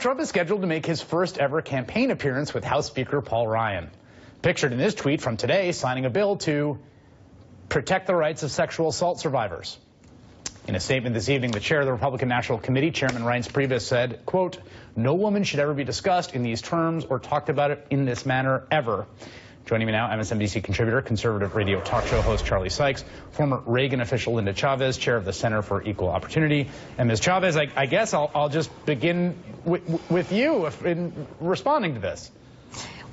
Trump is scheduled to make his first ever campaign appearance with House Speaker Paul Ryan. Pictured in this tweet from today, signing a bill to protect the rights of sexual assault survivors. In a statement this evening, the chair of the Republican National Committee, Chairman Reince Priebus, said, quote, "No woman should ever be discussed in these terms or talked about it in this manner ever." Joining me now, MSNBC contributor, conservative radio talk show host Charlie Sykes, former Reagan official Linda Chavez, chair of the Center for Equal Opportunity. And Ms. Chavez, I guess I'll just begin with you in responding to this.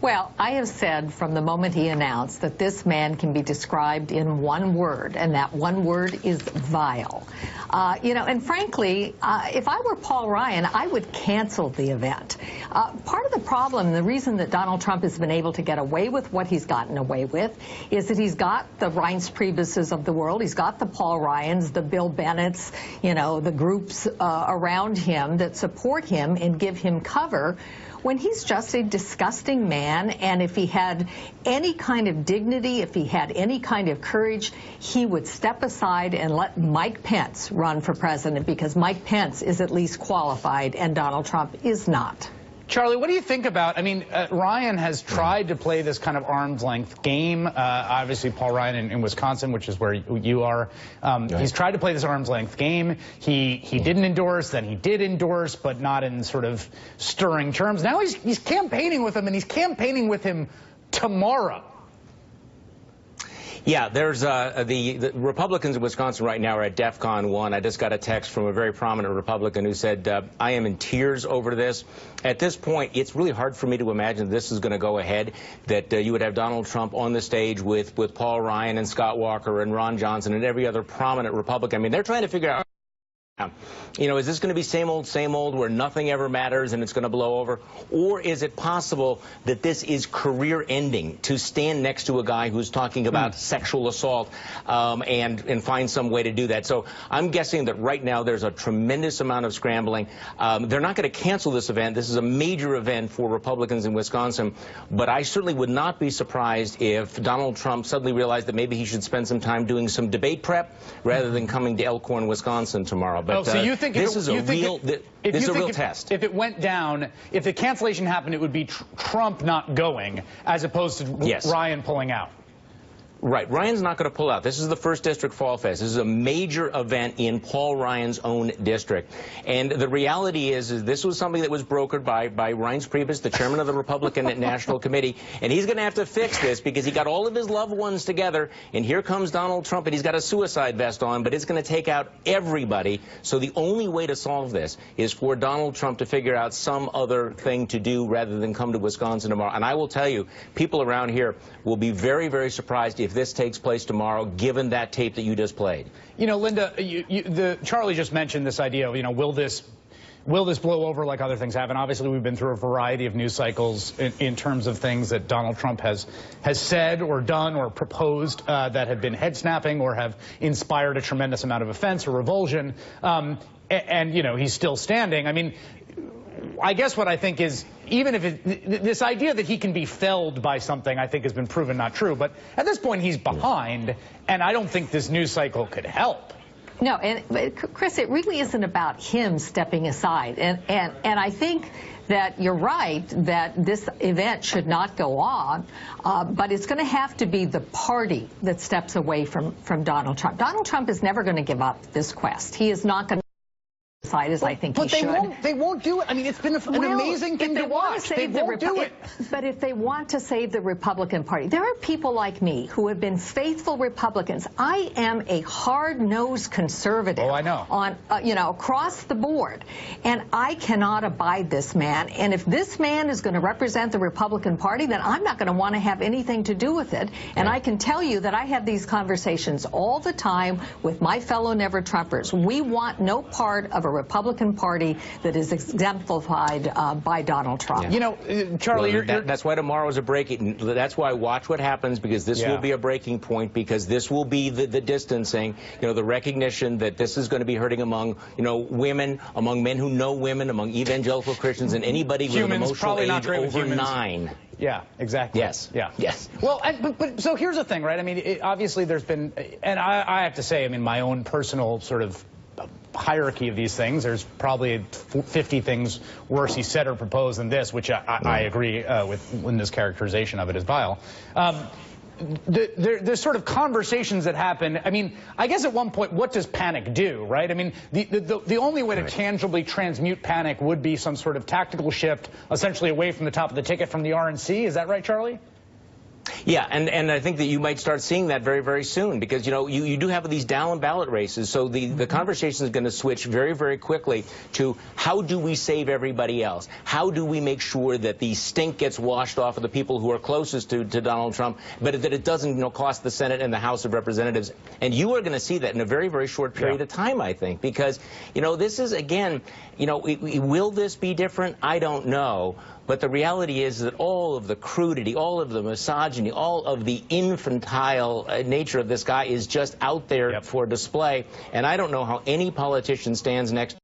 Well, I have said from the moment he announced that this man can be described in one word, and that one word is vile. And frankly, if I were Paul Ryan, I would cancel the event. Part of the problem, the reason that Donald Trump has been able to get away with what he's gotten away with, is that he's got the Reince Priebuses of the world, he's got the Paul Ryans, the Bill Bennetts, the groups around him that support him and give him cover, when he's just a disgusting man. And if he had any kind of dignity, if he had any kind of courage, he would step aside and let Mike Pence run for president, because Mike Pence is at least qualified and Donald Trump is not. Charlie, what do you think about, Ryan has tried to play this kind of arm's length game. Obviously, Paul Ryan in Wisconsin, which is where you are, he's tried to play this arm's length game. He didn't endorse, then he did endorse, but not in sort of stirring terms. Now he's campaigning with him, and he's campaigning with him tomorrow. Yeah, there's the Republicans in Wisconsin right now are at DEFCON 1. I just got a text from a very prominent Republican who said, I am in tears over this. At this point, it's really hard for me to imagine this is going to go ahead, that you would have Donald Trump on the stage with Paul Ryan and Scott Walker and Ron Johnson and every other prominent Republican. I mean, they're trying to figure out, is this going to be same old where nothing ever matters and it's going to blow over? Or is it possible that this is career ending, to stand next to a guy who's talking about sexual assault and find some way to do that? So I'm guessing that right now there's a tremendous amount of scrambling. They're not going to cancel this event. This is a major event for Republicans in Wisconsin. But I certainly would not be surprised if Donald Trump suddenly realized that maybe he should spend some time doing some debate prep rather than coming to Elkhorn, Wisconsin tomorrow. But so you think this is a real test. If it went down, if the cancellation happened, it would be Trump not going, as opposed to Ryan pulling out. Right. Ryan's not going to pull out. This is the First District Fall Fest. This is a major event in Paul Ryan's own district. And the reality is this was something that was brokered by Reince Priebus, the chairman of the Republican National Committee. And he's going to have to fix this because he got all of his loved ones together. And here comes Donald Trump, and he's got a suicide vest on, but it's going to take out everybody. So the only way to solve this is for Donald Trump to figure out some other thing to do rather than come to Wisconsin tomorrow. And I will tell you, people around here will be very, very surprised if this takes place tomorrow, given that tape that you just played. Linda, Charlie just mentioned this idea of, will this blow over like other things have? And obviously we've been through a variety of news cycles in terms of things that Donald Trump has said or done or proposed that have been head-snapping or have inspired a tremendous amount of offense or revulsion. And he's still standing. I guess what I think is, even if this idea that he can be felled by something, I think has been proven not true. But at this point, he's behind, and I don't think this news cycle could help. No, and Chris, it really isn't about him stepping aside. And I think that you're right that this event should not go on, but it's going to have to be the party that steps away from Donald Trump. Donald Trump is never going to give up this quest. He is not going to as I think he should. They won't do it. It's been an amazing thing to watch. They won't do it. But if they want to save the Republican Party, there are people like me who have been faithful Republicans. I am a hard-nosed conservative. Oh, I know. On across the board, and I cannot abide this man. And if this man is going to represent the Republican Party, then I'm not going to want to have anything to do with it. And I can tell you that I have these conversations all the time with my fellow Never-Trumpers. We want no part of a Republican Party that is exemplified by Donald Trump. Charlie, that's why tomorrow is a breaking. That's why watch what happens, because this will be a breaking point, because this will be the distancing, the recognition that this is going to be hurting among, women, among men who know women, among evangelical Christians, and anybody with an emotional age over 9. Yeah, exactly. Yes. Yeah. Yes. Well, but so here's the thing, right? Obviously there's been, and I have to say, my own personal sort of hierarchy of these things, there's probably 50 things worse he said or proposed than this, which I agree with Linda's characterization of it as vile. There's sort of conversations that happen. I mean, I guess at one point, what does panic do, right? I mean, the only way to tangibly transmute panic would be some sort of tactical shift, essentially away from the top of the ticket from the RNC. Is that right, Charlie? Yeah, and I think that you might start seeing that very, very soon, because, you know, you do have these down-ballot races, so the conversation is going to switch very, very quickly to how do we save everybody else? How do we make sure that the stink gets washed off of the people who are closest to Donald Trump, but that it doesn't, you know, cost the Senate and the House of Representatives? And you are going to see that in a very, very short period of time, I think, because, you know, this is, again, you know, will this be different? I don't know. But the reality is that all of the crudity, all of the misogyny, all of the infantile nature of this guy is just out there for display. And I don't know how any politician stands next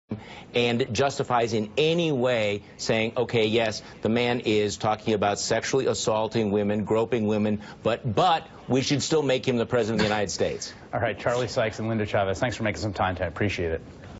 to him and justifies in any way saying, okay, yes, the man is talking about sexually assaulting women, groping women, but we should still make him the president of the United States. All right, Charlie Sykes and Linda Chavez, thanks for making some time today. I appreciate it.